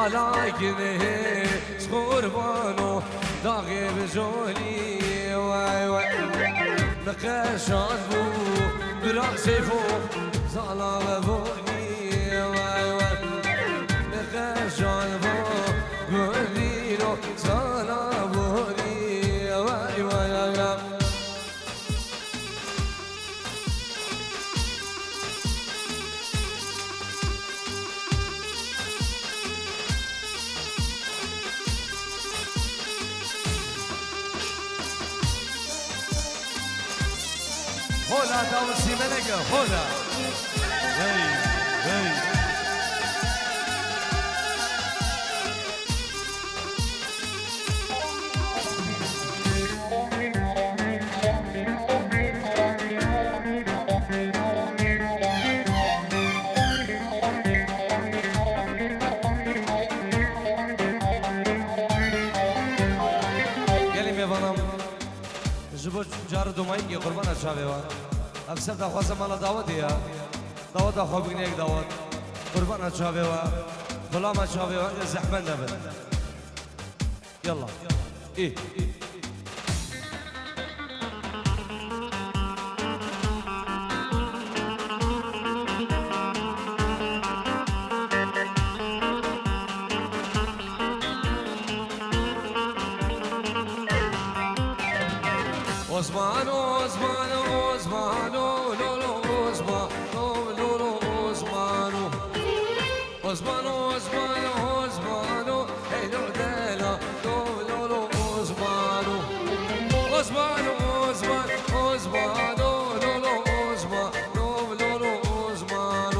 علاقني قربانو داغي بجولي واي واي نقاشات بو براسي فوق زعلا بوني واي واي نقاشات بو بوليرو زعلا بوني واي واي واي هولا داوسي ملكة هولا هي هي جبوش جار دوماينگی قربان شاوه وان اکثر دا خواسته مالا دعوت یا دعوت دا خواب بگنی یک دعوت قربان شاوه وان غلام شاوه وان زحمن نبن يلا ايه Osman, Osman, Osman, Lolo, Osman, Lolo, Osman, Osman, Osman, Osman, hey Lodela, Lolo, Osman, Osman, Osman, Osman, Lolo, Osman, Lolo, Osman,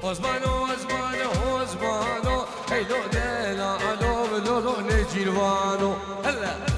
Osman, Osman, Osman, hey Lodela, Lolo, Nejirvano, هلا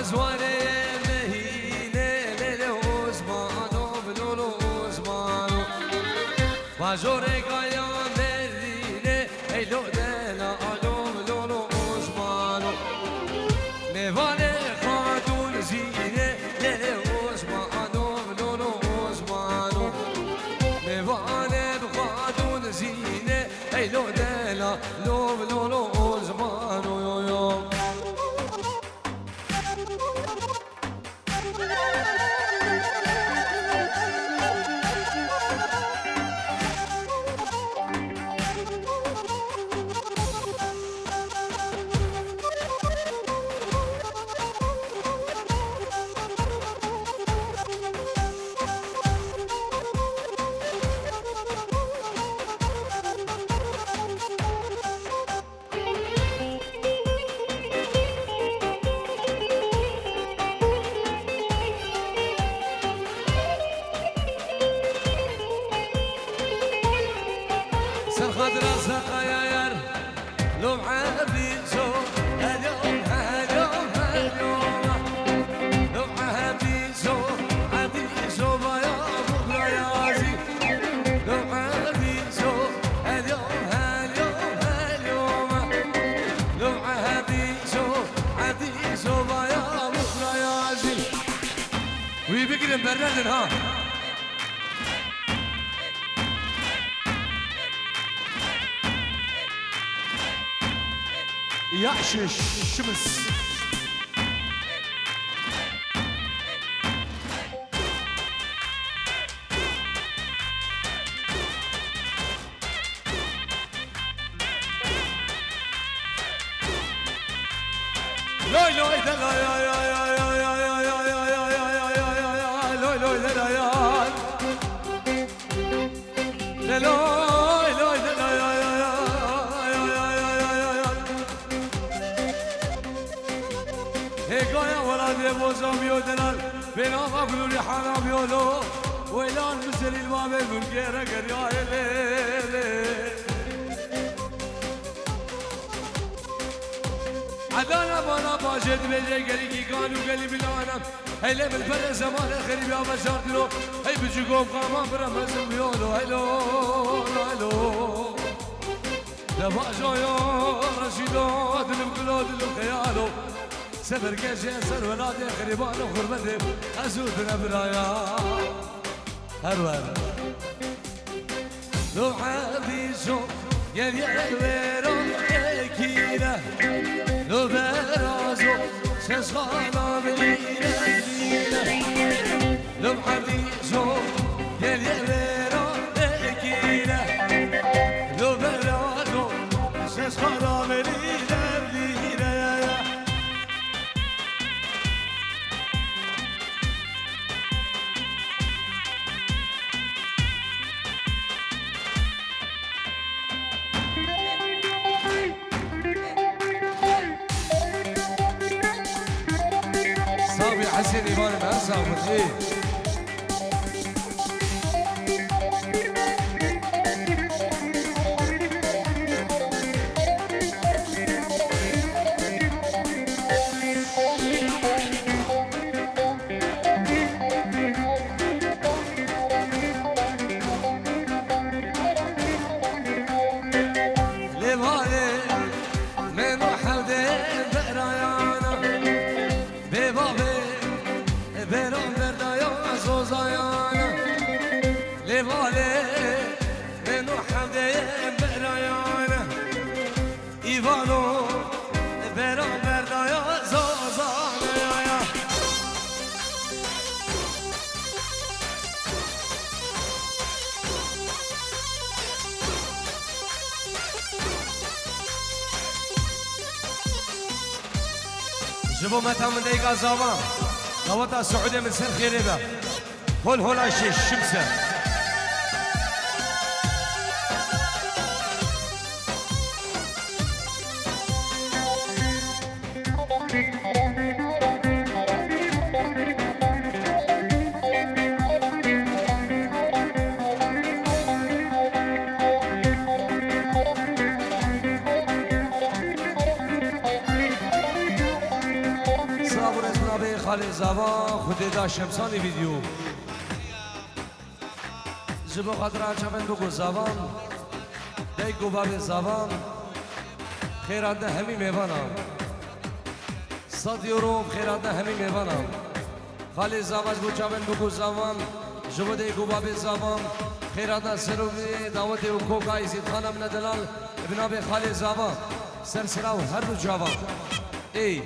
أزواني مهينة ليلة وزمانو بلولو وزمانو ماجوري قايا مدينة ايلو دينا ألو بلولو وزمانو ميفاني خاتون زينة ليلة وزمانو بلولو وزمانو ميفاني بخاتون زينة ايلو دينا ألو بلولو وزمانو يو يو خضر السقاير لو عابيزو اليوم اليوم اليوم لو عابيزو عابيزو يا ابو رياضي لو عابيزو اليوم اليوم اليوم لو عابيزو عابيزو يا ابو رياضي ويبقى برد ها يعشش الشمس لا لا لا لا يا يا يا يا يا يا يا يا لا لا لا يا لا لا لا لا يا هيكايا ولاد بوزام يودنال بين أغلولي حرام يولو ويلان مسر الباب من كيرا قريا عدانا بانا باجد بيجي قريكي كانوا قلي بلانا هيلي بالفرق زمان خريب يا بشار دلو هي بجيكم قامان برمزم يولو هلو هلو دفع جايا رشيدات المقلود الخيالو سفر كاشي سر ولادي خريبان وخربتي أزودنا برايا هرور لو حبيشو يلي الويرو اكينا لو برازو ششغانا بلينا لو حبيشو يلي الويرو اكينا لو برازو ششغانا بلينا حسين إيمان الأسا ومدري جبو متى من دقيقة زمان نوطة السعودية من سن خيريبة هول هول عشي الشمسة خالي زبان خودی دا شمسانی ویدیو جبو خاطر چفن بگو زبان دی گوباب زبان خیراته همی میوانم 100 یورو خیراته همی میوانم خالی زبان بگو چفن بگو زبان جبو دی گوباب زبان خیراته سروی دعوت و کوکای زید خانم ندلال ابناب خالی زبان سرسراو هر دو جوان ای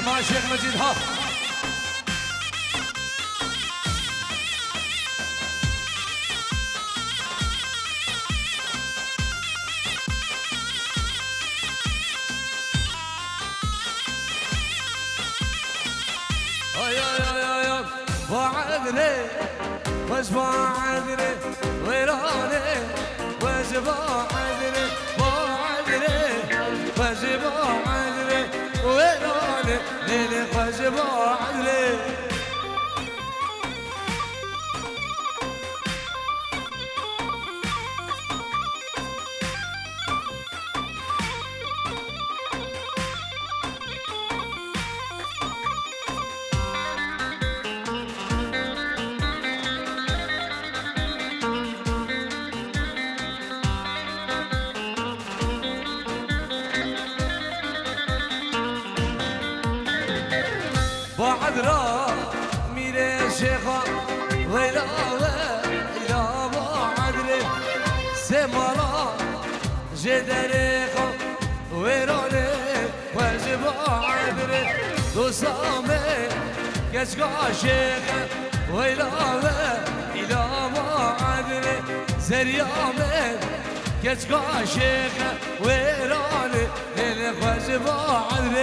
ما شيخ مجيد ها يا وعدني وزبعدني ويراني وزبعدني وعدني وزبعدني ويراني ليلي وزبعدني وعدرا ميري شيخا ويلا ويلا وعدري سمرا جدريخا ويراني واجب عدري دوسامي كشكا شيخا ويلا ويلا وعدري زريامي كشكا شيخا ويراني ليلي واجب عدري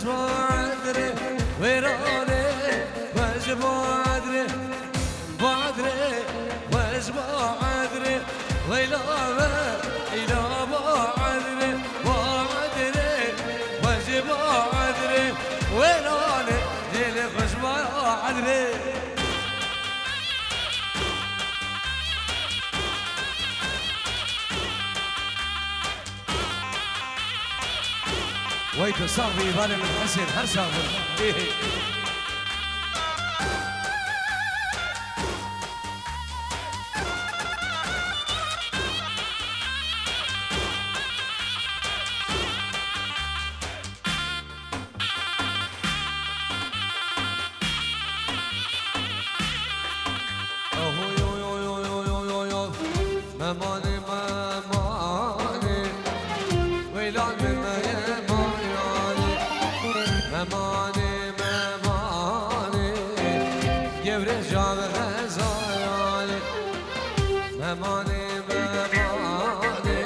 بادره ويراني وش بادره بادره وش بادره ويلا إلى بادره بادره وش بادره ويراني دل وش بادره ويتو صاحبي يبالي من حسن هر صاحبي مماني مماني ويلان مماني مماني جبري جاب غزاياني مماني مماني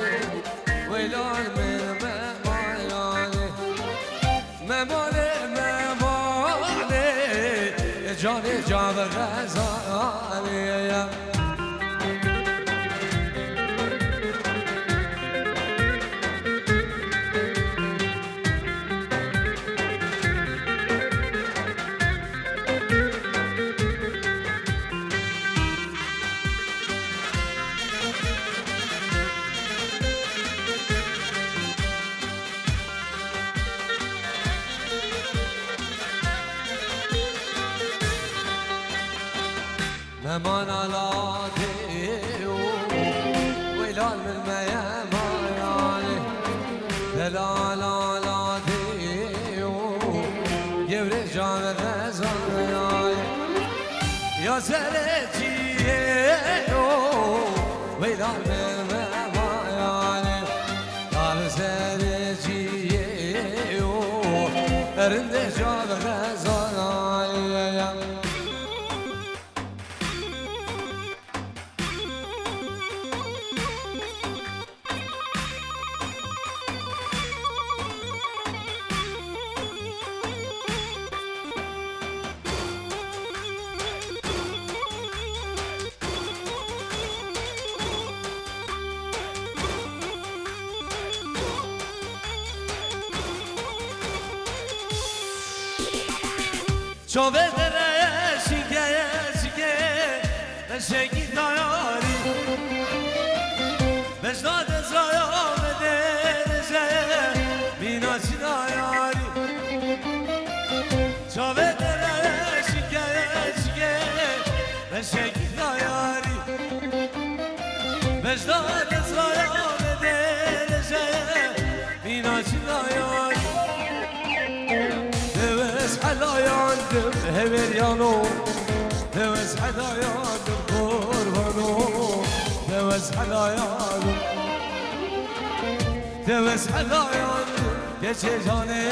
ويلان من مماني مماني مماني جاني جاب غزاياني ممان على ديو ويلان من مياماني دلال على ديو يبري جان غزاياني يا زرتي ويلان من مياماني يا زرتي رند جان غزاياني شو بدره شکه شکی داری بشناد زایا بده بیناسی داری شو بدره شکه شکی داری بشناد زایا بده بیناسی داری حلاياندم هبريانو دوز حلاياندم قربانو دوز حلاياندم دوز حلاياندم يا جاني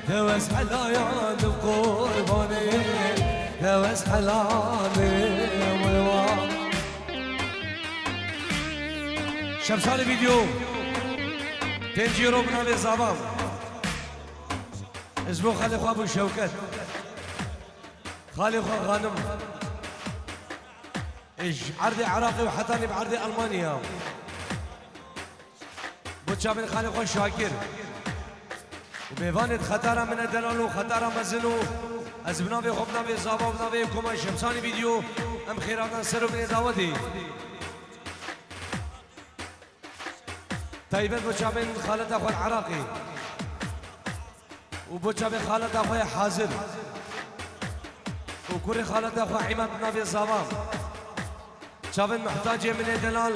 دوز حلاياندم قرباني دوز حلاني شمسان فيديو تنجيرو بنابي الزبان اسمه خالي خو ابو شوكت خالي خو غانم ايش عرضي عراقي وحطاني بعرضي المانيا بوتشابن خالي خو شاكر وبيفانت خطاره من الدلال وخطاره مزنو ازبنا بي خبنا بي زابا بنا بي كوما شمساني فيديو ام خيراتنا سرو بني دعوتي طيبت بوتشابن خالد اخو العراقي وبوجابي خالد اخويا حازر وكوري خالد اخويا عماد نبي الزبان شابن محتاجه من دلال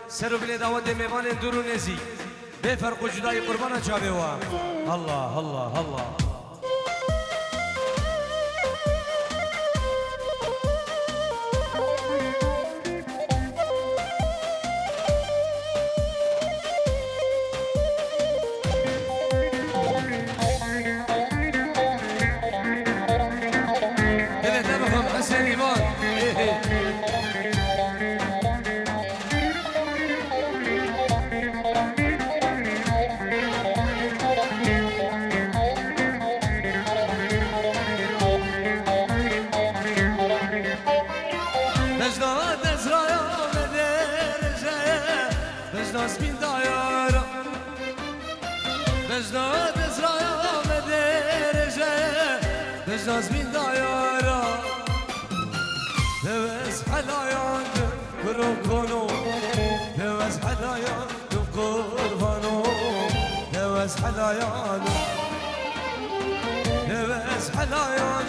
سرو بلي داود ميوان دورو نزي بفرق جداي قربانا شابي هو الله الله الله مجناز بین دایارا دوز حلایان برو کنو دوز حلایان قربانو دوز حلایان دوز حلایان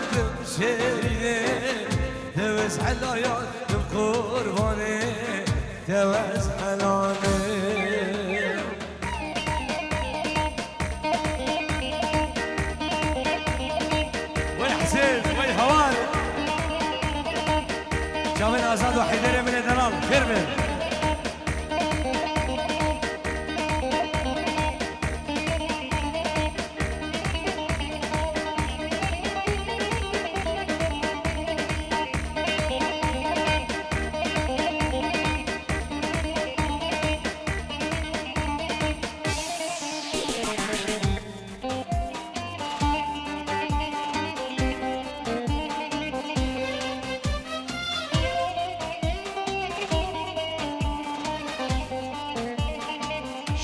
شیرینه دوز حلایان قربانه دوز حلانه جامل آزاد و حیدر من دلال خیر بین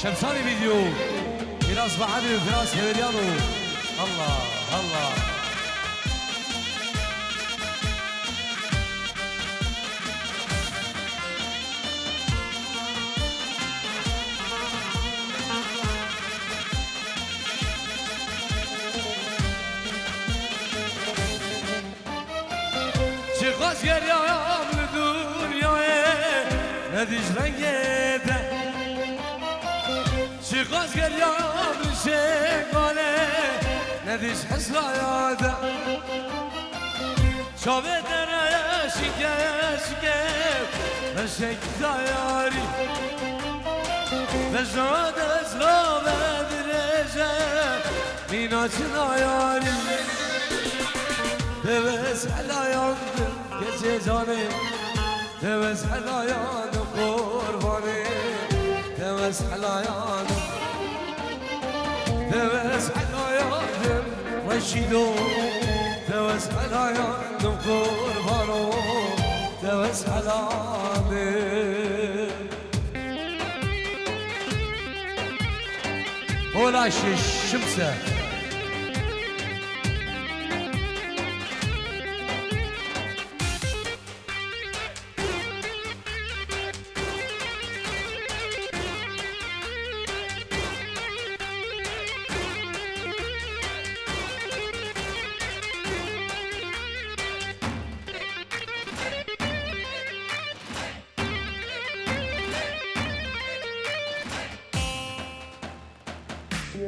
شمساني فيديو فراس بعدي وفراس هيريانو الله الله شخص يريام لدنيا نديش رنجده شقاس قريب شقاله نديش حسرة ياده شابه دنيا شكاف مشيك داياري مجنود اسلام درجة ميناش داياري دوز حلايان كسي جاني دوز حلايان قرباني دوز حلايان دوز حلايان وشيدو دوز حلايان قربانو دوز حلايان ولا شمسة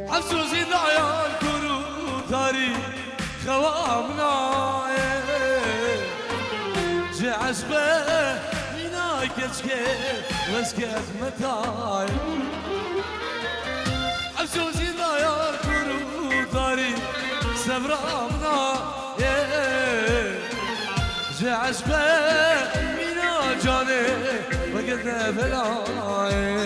عفسوزي دعيان كرو تاري خوامنا جي عشبه مينا كشكي وسكت متاي عفسوزي دعيان كرو تاري سبرامنا جي عشبه مينا جاني وقتنا بلاي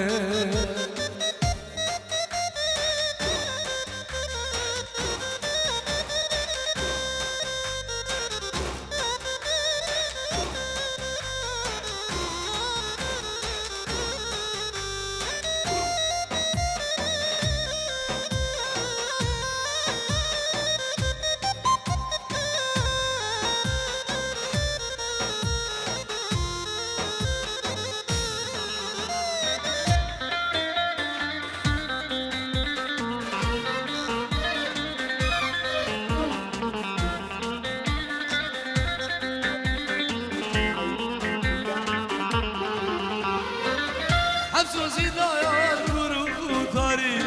عفسوزي دايان كرو تاري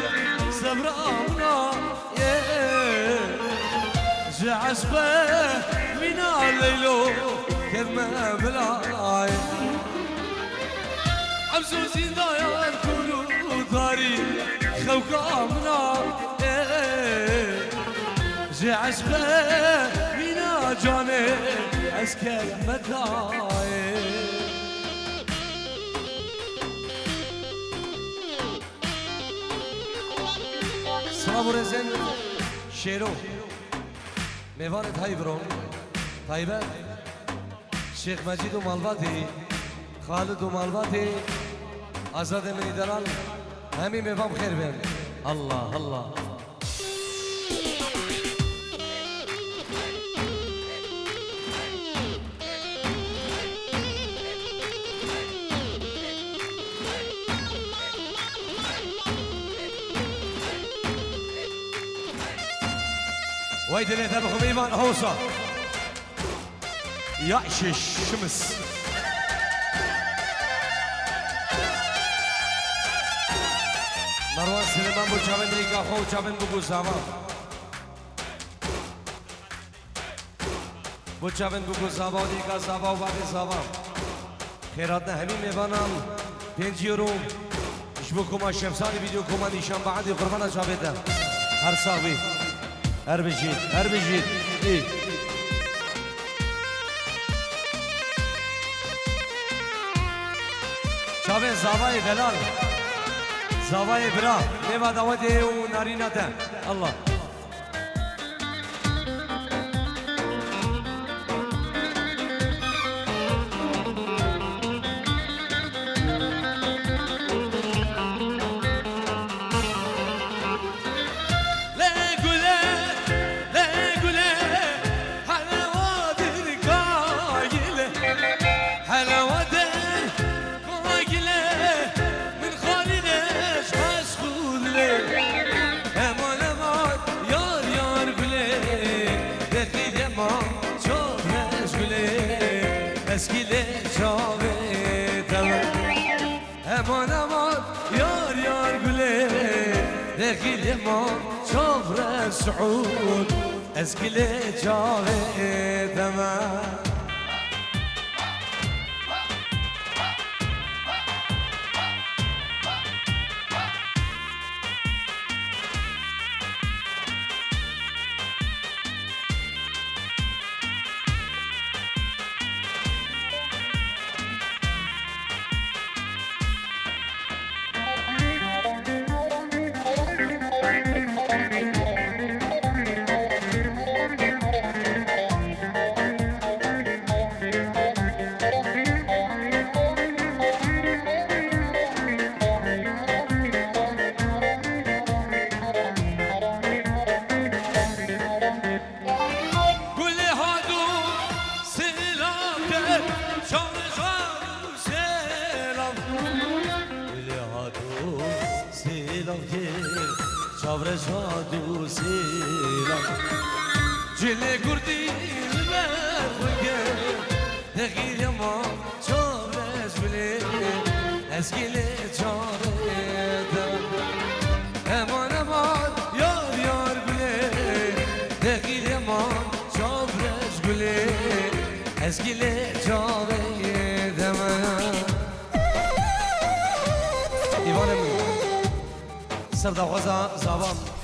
سبرامنا جي عشبه مينا الليلو كلمة بلاي عفسوزي دايان كرو تاري خوكامنا جي عشبه مينا جاني اسكر مداي سلام رزن شیرو میوان تایبرون تایبر شیخ مجید و مالواتی خالد و مالواتی آزاد منی دلال همین میوان خیر بین الله الله وای دلی تا بخوام ایمان حوصا یا شمس مروان سلیمان بو چاون دیگه خو چاون بگو زمان بو چاون بگو زمان دیگه زمان و بعد زمان خیرات نه همین میبانم 5 یورو شبو کما شمسانی ویدیو کما نیشان بعدی قربان چاویده هر صاحبی هر بجید ای چاوین زاوای دلال زاوای برا نیوا داوته و نارینته الله eskile çavetem Eman eman yar yar güle Dekil eman çavre suud eskile çavetem çavre şadu silam Cile kurdi me khulge Degil yama çavre zbile Eskile çavre Eman eman yar yar güle Degil yama çavre zbile Eskile çavre İvanem Sırda Ghoza Zavam